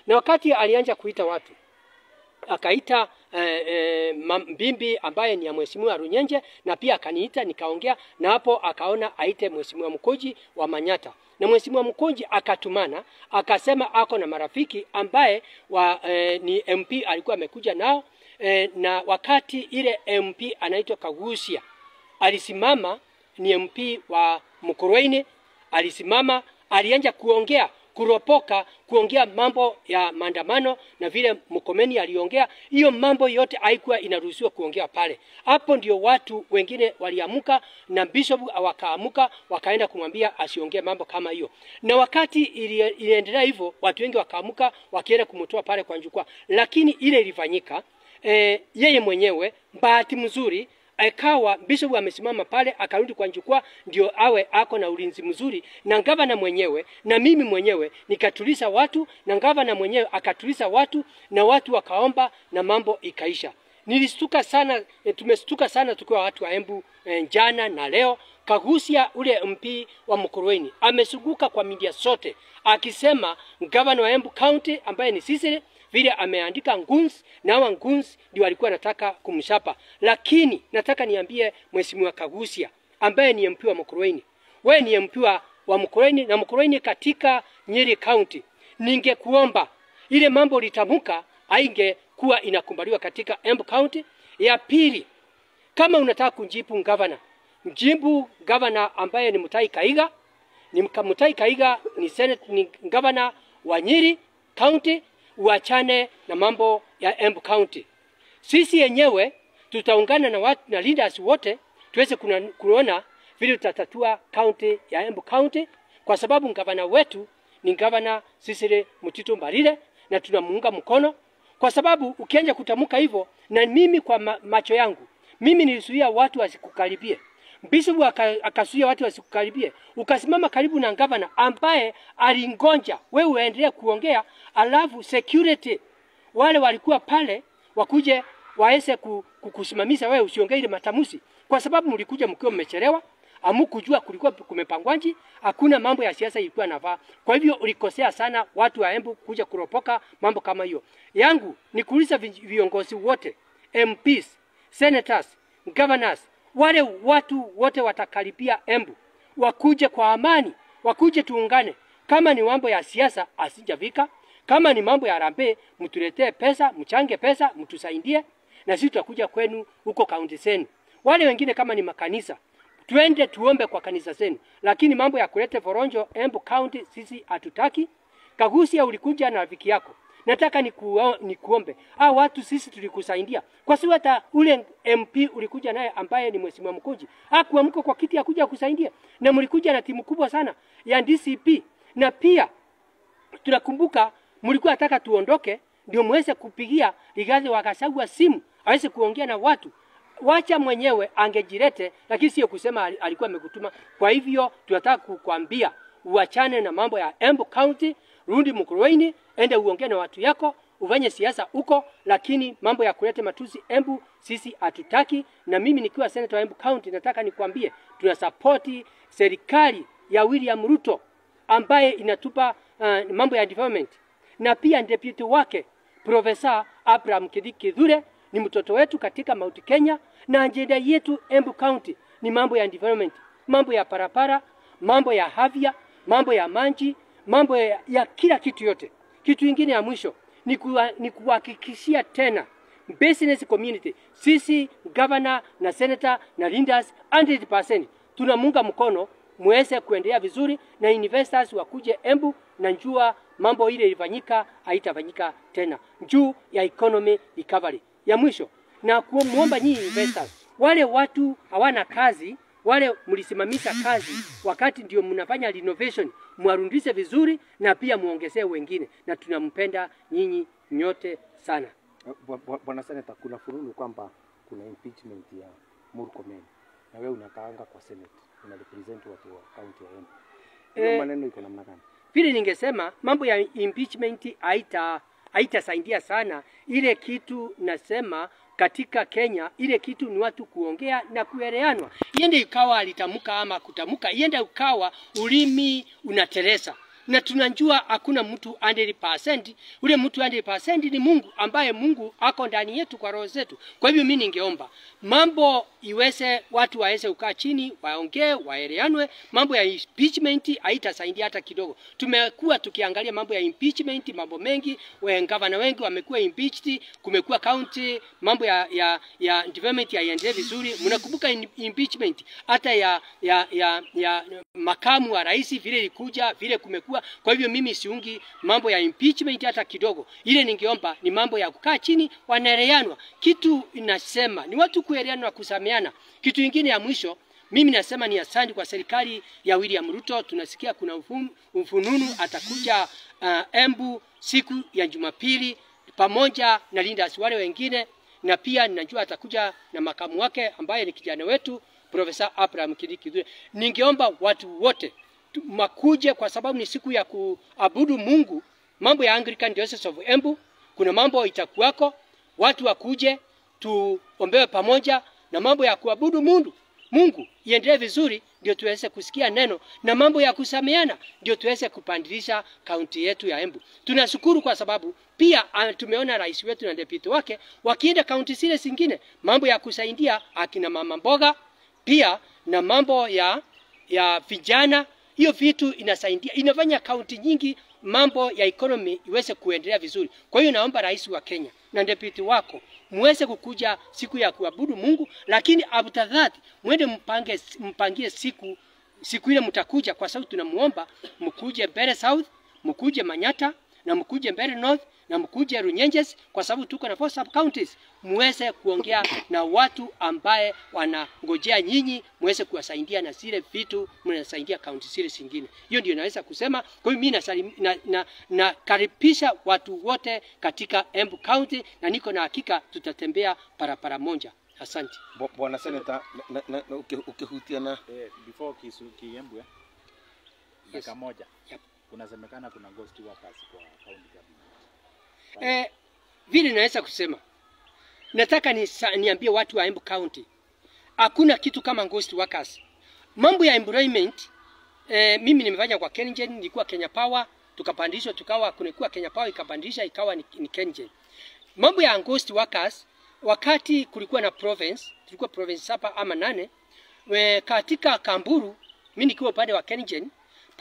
Na wakati alianza kuita watu, akaita Mbimbi ambaye ni ya Mheshimiwa Runyenje, na pia akaniita nikaongea, na hapo akaona aite Mheshimiwa Mkonji wa Manyata. Na Mheshimiwa Mkonji akatumana, akasema ako na marafiki ambaye ni MP alikuwa amekuja nao, na wakati ile MP anaitwa Kagusia alisimama, ni MP wa Mukurweini, alisimama, alianza kuongea, kuropoka, kuongea mambo ya maandamano na vile Mkomeni aliongea. Hiyo mambo yote haikuwa inaruhusiwa kuongea pale. Hapo ndio watu wengine waliamuka, na bishop wakaamuka, wakaenda kumwambia asiongee mambo kama hiyo. Na wakati iliendelea hivyo, watu wengi wakaamuka, wakienda kumtoa pale kwa jukwaa. Lakini ile ilifanyika, yeye mwenyewe bahati mzuri akawa bishop amesimama pale, akarudi kwa jukwaa, ndio awe ako na ulinzi mzuri, na gavana mwenyewe na mimi mwenyewe nikatuliza watu, na gavana mwenyewe akatuliza watu, na watu wakaomba na mambo ikaisha. Nilistuka sana, tumestuka sana tukiwa watu wa Embu jana na leo. Kagusia ule MP wa Mukurweini amesuguka kwa media sote akisema gavana wa Embu County ambaye ni Sisile vile ameandika nguns, na hawa nguns ndio walikuwa nataka kumshapa. Lakini nataka niambie Mheshimiwa Kagusia ambaye ni MP wa Mukurweini, wewe ni MP wa Mukurweini, na Mukurweini katika Nyeri County, ningekuomba ile mambo litamuka haingekuwa inakubaliwa katika Embu County. Ya pili, kama unataka kujibu gavana, mjibu gavana ambaye ni Mutahi Kahiga. Ni Mutahi Kahiga ni Senate, ni gavana wa Nyeri County. Uachane na mambo ya Embu County. Sisi yenyewe tutaungana na watu na leaders wote tuweze kuona vile tutatatua county ya Embu County, kwa sababu gavana wetu ni gavana Sisile Mutito Mbarire, na tunamuunga mkono. Kwa sababu ukianza kutamuka hivyo, na mimi kwa macho yangu, mimi nilisuia watu wasikukaribie. Bishop akasuia watu wasikukaribie. Ukasimama karibu na gavana ambaye alingonja wewe uendelee kuongea, alafu security wale walikuwa pale wakuje waese kukusimamisha wewe usiongee ile matamusi, kwa sababu mlikuja mkiwa mmechelewa, hamkujua kulikuwa kumepangwaji, hakuna mambo ya siasa ilikuwa navaa. Kwa hivyo ulikosea sana watu wa Embu kuja kuropoka mambo kama hiyo. Yangu ni kuuliza viongozi wote, MPs, senators, governors, wale watu wote watakaribia Embu, wakuje kwa amani, wakuje tuungane. Kama ni mambo ya siasa asijavika, kama ni mambo ya harambee, mtuletee pesa, mchange pesa, mtusaidie, na sisi tutakuja kwenu huko kaunti zenu. Wale wengine kama ni makanisa, twende tuombe kwa kanisa zenu, lakini mambo ya kuleta foronjo Embu County sisi hatutaki. Kagusia ulikuja na rafiki yako, nataka nikuombe, watu sisi tulikusaidia, kwa sababu hata ule MP ulikuja naye ambaye ni Mheshimiwa Mkonji hakuamka kwa kiti ya kuja kusaidia, na mlikuja na timu kubwa sana ya DCP, na pia tunakumbuka mlikuwa nataka tuondoke ndio muweze kupigia Rigathi wa Gachagua simu aweze kuongea na watu. Wacha mwenyewe angejirete, lakini sio kusema alikuwa amekutuma. Kwa hivyo tunataka kukwambia uachane na mambo ya Embu County, rudi Mukurweini, ende uongee na watu yako, ufanye siasa huko, lakini mambo ya kuleta matusi Embu sisi hatutaki. Na mimi nikiwa senator wa Embu County nataka nikwambie tunasupporti serikali ya William Ruto ambaye inatupa mambo ya development, na pia deputy wake Professor Abraham Kithure ni mtoto wetu katika Mount Kenya, na ajenda yetu Embu County ni mambo ya development, mambo ya parapara, mambo ya afya, mambo ya maji, mambo ya kila kitu yote. Kitu kingine ya mwisho ni kuhakikishia tena business community, sisi governor na senator na leaders 100% tunamunga mkono muweze kuendelea vizuri, na investors wakuje Embu, na njua mambo ile ilifanyika haitafanyika tena, juu ya economy recovery. Ya mwisho na kuomba nyinyi investors, wale watu hawana kazi, wale mlisimamisha kazi wakati ndio mnafanya renovation, muarundishe vizuri na pia muongezee wengine, na tunampenda nyinyi nyote sana. Bwana Senator, kuna furulu kwamba kuna impeachment ya Murkomen, na wewe unakaanga kwa Senate, una represent watu wa county ya Embu. Hiyo maneno iko namna gani? Vile ningesema mambo ya impeachment haitasaidia sana. Ile kitu nasema katika Kenya, ile kitu ni watu kuongea na kueleanwa. Iende ikawa alitamuka ama kutamuka, iende ukawa ulimi unateresa. na tunajua hakuna mtu 100%. Ule mtu 100% ni Mungu, ambaye Mungu ako ndani yetu kwa roho zetu. Kwa hivyo mimi ningeomba mambo iweze, watu waweze kukaa chini, waongee, waelewanwe. Mambo ya impeachment haitasaidia hata kidogo. Tumekuwa tukiangalia mambo ya impeachment, mambo mengi, gavana wengi wamekuwa impeached, kumekuwa county, mambo ya development haiendelee vizuri. Mnakumbuka impeachment hata ya makamu wa rais vile ilikuja, vile kumekuwa. Kwa hivyo mimi siungi mambo ya impeachment hata kidogo. Ile ningeomba ni mambo ya kukaa chini, wanaelewanwa. Kitu inasema ni watu kuelewana na kusameana. Kitu kingine ya mwisho, mimi nasema ni asante kwa serikali ya William Ruto. Tunasikia kuna ufununu atakuja Embu siku ya Jumapili pamoja na leaders wale wengine, na pia ninajua atakuja na makamu wake ambaye ni kijana wetu Profesa Abraham Kindiki. Ningeomba watu wote makuje, kwa sababu ni siku ya kuabudu Mungu. Mambo ya Anglican Diocese of Embu, kuna mambo itakuwako, watu wakuje tuombewe pamoja, na mambo ya kuabudu Mungu iendelee vizuri, ndio tuweze kusikia neno, na mambo ya kusameana ndio tuweze kupandilisha kaunti yetu ya Embu. Tunashukuru kwa sababu pia tumeona rais wetu na deputy wake wakienda kaunti zile zingine, mambo ya kusaidia akina mama mboga, pia na mambo ya vijana. Hiyo vitu inasaidia, inafanya kaunti nyingi mambo ya economy iweze kuendelea vizuri. Kwa hiyo naomba rais wa Kenya na deputy wako muweze kukuja siku ya kuabudu Mungu, lakini after that mwende mpangie siku ile mtakuja, kwa sababu tunamuomba mkuje Mbeere South, mkuje Manyata, na mkuje Mbeere North, na mkuje Runyenjes, kwa sababu tuko na 4 sub counties. Muweze kuongea na watu ambaye wanangojea nyinyi, muweze kuwasaidia na zile vitu mnasaidia kaunti zile zingine. Hiyo ndio naweza kusema. Kwa hiyo mimi nakaribisha watu wote katika Embu County, na niko na hakika tutatembea parapara moja. Asante. Bwana Senator, ukihutia na before Kiembu dakika moja. Yep. Kunasemekana kuna ghost workers kwa county government. Vile naweza kusema, nataka niambie watu wa Embu County, hakuna kitu kama ghost workers. Mambo ya employment, mimi nimefanya kwa KenGen, nilikuwa Kenya Power, tukapandishwa tukawa kulikuwa Kenya Power, ikapandisha ikawa ni KenGen. Mambo ya ghost workers, wakati kulikuwa na province, tulikuwa province 7 ama 8, katika Kamburu, mimi nikiwa upande wa KenGen,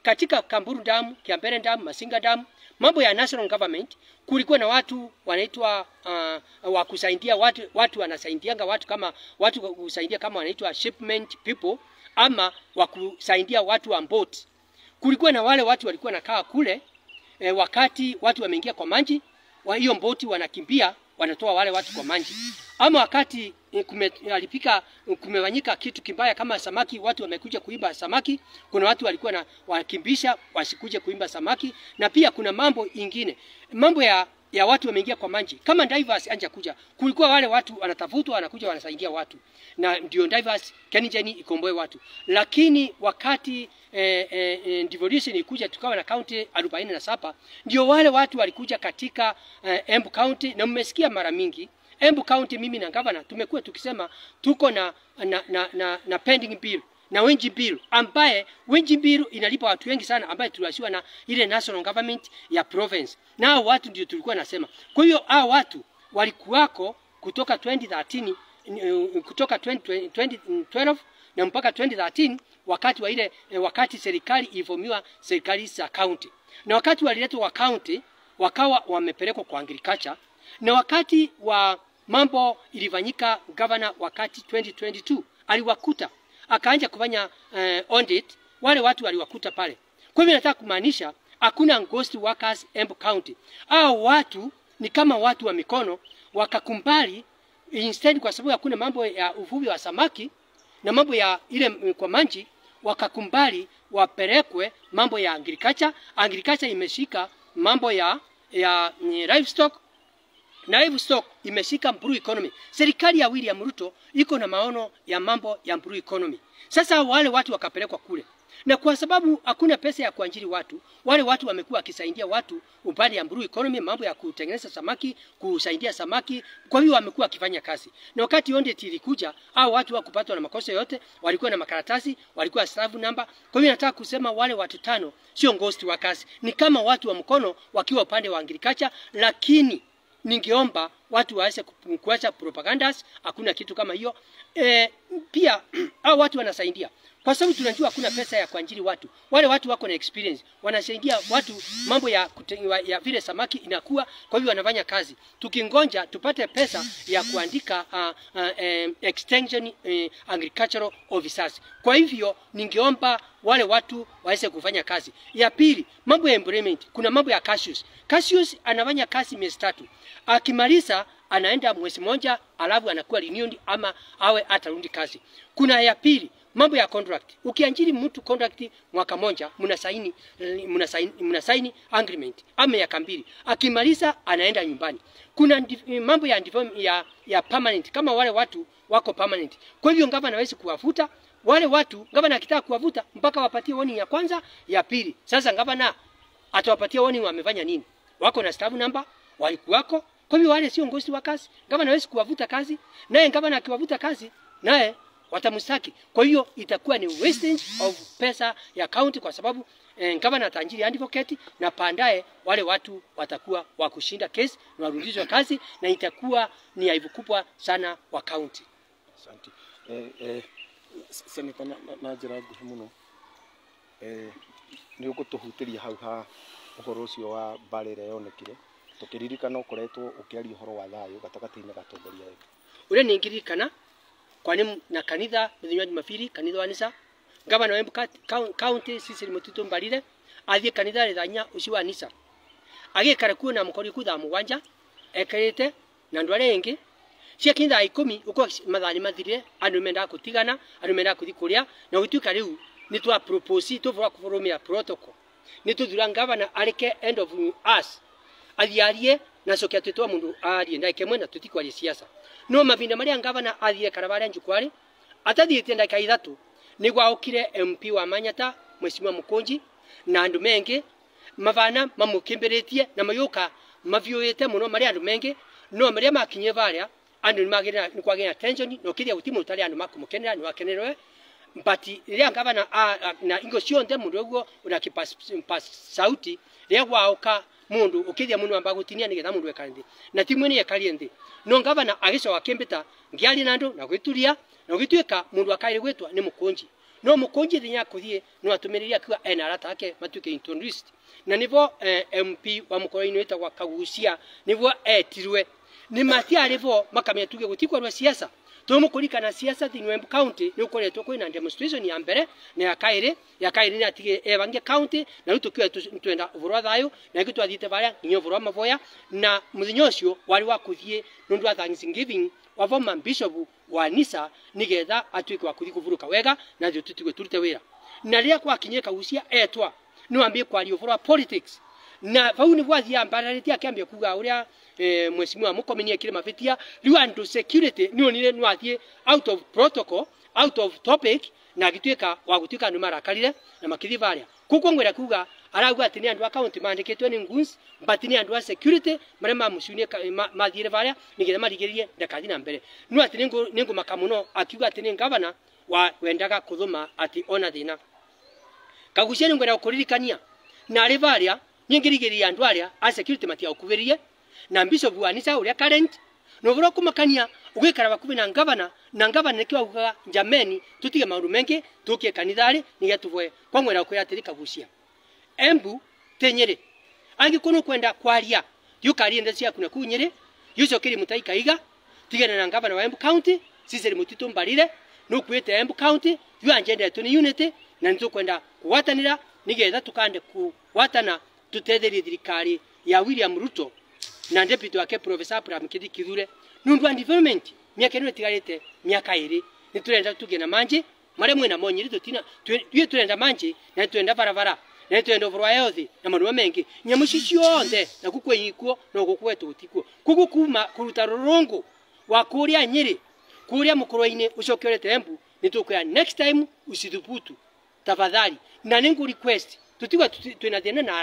katika Kamburu Dam, Kiambere Dam, Masinga Dam, mambo ya national government, kulikuwa na watu wanaitwa wa kusaidia watu wanasaidianga watu kama watu kusaidia kama wanaitwa shipment people, ama wa kusaidia watu wa boat. Kulikuwa na wale watu walikuwa nakaa kule, wakati watu wameingia kwa maji, wa hiyo boat wanakimbia, wanatoa wale watu kwa maji. Ama wakati kumewanyika kitu kibaya kama samaki, watu wamekuja kuiba samaki, kuna watu walikuwa na wakimbisha wasikuje kuiba samaki. Na pia kuna mambo ingine, mambo ya watu wameingia kwa maji kama divers anja kuja, kulikuwa wale watu wanatafutwa, wanakuja wanasaidia watu, na ndio divers KenGen ikomboe watu. Lakini wakati devolution ikuja, tukawa na county 47, ndio wale watu walikuja katika Embu County. Na mmesikia mara mingi Embu County, mimi na governor tumekuwa tukisema tuko na pending bill na wage bill, ambaye wage bill inalipa watu wengi sana, ambaye tuliwashiwa na ile national government ya province, na watu ndio tulikuwa nasema. Kwa hiyo hao watu walikuwako kutoka 2013 kutoka 2012 na mpaka 2013, wakati wa ile wakati serikali ilivomiwa serikali za county, na wakati waliletwa wa county wakawa wamepelekwa kwa agriculture. Na wakati wa mambo ilifanyika, governor wakati 2022 aliwakuta, akaanza kufanya audit, wale watu waliwakuta pale. Kwa hivyo nataka kumaanisha hakuna ghost workers Embu County. Hao watu ni kama watu wa mikono, wakakumbali instead, kwa sababu hakuna mambo ya uvuvi wa samaki na mambo ya ile kwa maji, wakakumbali wapelekwe mambo ya agriculture. Agriculture imeshika mambo ya livestock, na livestock imeshika blue economy. Serikali ya William Ruto iko na maono ya mambo ya blue economy. Sasa wale watu wakapelekwa kule, Na kwa sababu hakuna pesa ya kuajiri watu, wale watu wamekuwa wakisaidia watu upande ya blue economy, mambo ya kutengeneza samaki, kusaidia samaki, kwa hiyo wamekuwa wakifanya kazi. Na wakati audit ilikuja, hao watu wakupatwa na makosa yote, walikuwa na makaratasi, walikuwa staff number. Kwa hiyo nataka kusema wale watu 5 sio ghost workers, ni kama watu wa mkono wakiwa upande wa agriculture, lakini ningeomba watu waanze kuacha propagandas, hakuna kitu kama hiyo. Pia hao watu wanasaidia kwa sababu tunajua hakuna pesa ya kuajiri watu. Wale watu wako na experience, wanasaidia watu mambo ya vile samaki inakuwa, kwa hivyo wanafanya kazi. Tukingonja tupate pesa ya kuandika extension agricultural officers. Kwa hivyo ningeomba wale watu waweze kufanya kazi. Ya pili, mambo ya employment, kuna mambo ya cashews. Cashews anafanya kazi miezi 3. Akimaliza anaenda mwezi mmoja, alafu anakuwa renewed ama awe atarudi kazi. Kuna ya pili, mambo ya contract. Ukiajiri mtu contract mwaka moja, mnasaini agreement ama ya 2. Akimaliza anaenda nyumbani. Kuna mambo ya permanent, kama wale watu wako permanent. Kwa hivyo gavana hawezi kuwafuta wale watu. Gavana akitaka kuwafuta mpaka wapatie warning ya kwanza, ya pili. Sasa gavana atawapatia warning wamefanya nini? Wako na staff number, walikuwako. Kwa hivyo wale sio ghost workers. Gavana hawezi kuwavuta kazi, naye gavana akiwavuta kazi, naye watamstaki. Kwa hiyo itakuwa ni wastage of pesa ya county, kwa sababu gavana atajiri advocate, na pandaye wale watu watakuwa wakushinda case na warudishwe kazi, na itakuwa ni aibu kubwa sana wa county. Asante. Senator na njira nguhi muno ni ugutuhutiria hau ha uhoro ucio wa barere yonekire tukiririkana ukoretwo ukiaria uhoro wa thayu gatagati-ini gatongoria wetu ule ningiririkana kwani na kanitha mithenya Jumapili, kanitha wa Nisa, gavana wa Embu county Cecily Mutito Mbarire athie kanitha rithanya ucio wa Nisa agikara kuo na mukori ku thaa 7 ekerete na ndware ingi cia kinda 10 uko mathani mathire, andu menda kutigana, andu menda kuthi kuria, na gituika riu ni twa propose tuvura kuforomia protocol ni tuthura gavana areke end of us athiarie na cokia twitwa mundu arie ndake mwena tutikwarie siasa. No mavinda maria gavana athie karabara njukwari atathiete ndaka 3 ni gwaukire MP wa Manyata Mheshimiwa Mukonji na andu mengi mavana mamukimberetie na mayuka mavyuite muno mari andu mengi, no maria makinye varia andu ni magirira ni kwagina attention no kiria gutimu utari andu makumukenera ni wakenerwe. But ria gavana na ingo cionde mundu uguo una kipas sauti ria gwauka mundu ukithia mundu amba gutinia ni getha mundu ekarindi na timwe ni ekarie ndi. No gavana agicoka kimbita ngiari nandu na gwituria na gituika mundu akaire gwitwa ni Mukonji. No Mukonji thinya kuthie no atumiriria kwa enarata ake matuke introduced na nivo MP wa mukoro-ini wetagwa Kagucia nivo etirwe ni matiarivo makamya tuge gutikwa rwa siasa. Tumukurikana siasa thini wa Embu county ni ukoretwo kwina demonstration ya mbere na ya kaire ni atige evange county na rutukwe twenda uvurwa thayo na gitu athite varia nginyo uvurwa mavoya na muthinyo ucio wari wa kuthie nundu wa Thanksgiving wa former bishop wa Nisa nigetha atuike wa kuthi kuvuruka wega na thio tutigwe turute wira. Na ria kwa kinye Kagucia etwa no ambie kwari uvurwa politics na vau ni bwathia mbarariti akiambia kuga uria Mheshimiwa Mukomini akire mavitia riu andu security ni onire no athie out of protocol, out of topic, na gituika wa gutuika andu marakarire na makithi varia kuko ngwera kuga arauga ati ni andu account mandiketwe ni nguns but ni andu security mare mamucunie mathire varia nigetha marigerie ndakathi na mbere. No ati ningu makamuno akiuga ati ni gavana wa wendaga kuthuma ati ona thina Kagucia ni ngwera ukuririkania na ari varia nyingirigiria andu aria a security matia ukuvirie na bishop wa Nisa uria current no vuro kumakania ugikara bakubi na gavana nikiwa ugaga jameni tutige maundu mengi tukie kanithari nigetuvwe kwa ngwera ukwira atiri Kagucia Embu tenyere angikuno kwenda kwaria yukari ende cia kuna kunyere yuco kiri mutaika iga tigana na gavana wa Embu county Cecily Mutito Mbarire no kwete Embu county yu agenda tu ni unity na nitukwenda kuwatanira nigetha tukande kuwatana tutetherie thirikari ya William Ruto na deputy wake Professor Abraham Kithure nundu wa development miaka ino tigarite miaka 2 ni turenda tugena manje mare mwena monyiri tutina tue turenda manje na turenda barabara na turenda uvurwa health na maruwa mengi nyamuci cionde na kukwe yikuo no gukwetu utikuo kugukuma kuruta rorongo wa kuria Nyeri kuria mukoro-ini ucokerete Embu ni tukwya next time usithubutu tafadhali na ningu request tutigwa twina thina na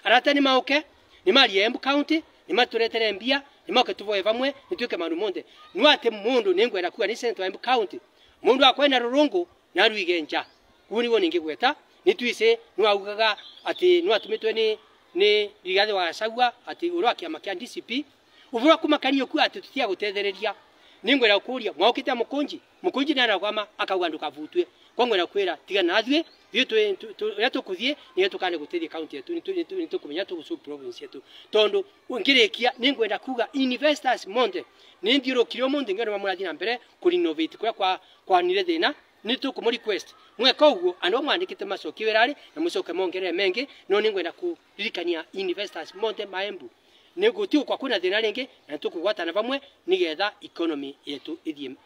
arata ni mauke ni mari Embu County ni maturetere mbia ni mauke tuvoe vamwe nituke maru monde nwate mundu ningwera kuwa ni Senator Embu County mundu akwena rurungu na ruigenja kuni woni ngigweta nitwise nwaugaga ati nwatumitwe ni Rigathi wa Gachagua ati urwa kiama kia DCP uvura kumakaniyo ku ati tutia gutethereria ningwera kuria mwaukite mukunji nana kwama akauga ndukavutwe kwangwera kwira tiga nathwe thie tukuthie ni tukane gutethia county yetu ni tukumenya tugusu province yetu tondu ngirikia ningwenda kuga investors monde ni ndiro kirio monde ngero mamurathi na mbere ku renovate kwa nire thina ni tukumu request mweka uguo ando mwandikite macoki wirari na mucoke mongerere mengi no ningwenda kuririkania investors monde Maembu ni gutiu kwa kuna thina ringi na tukugwatana vamwe nigetha economy yetu ithie mbere.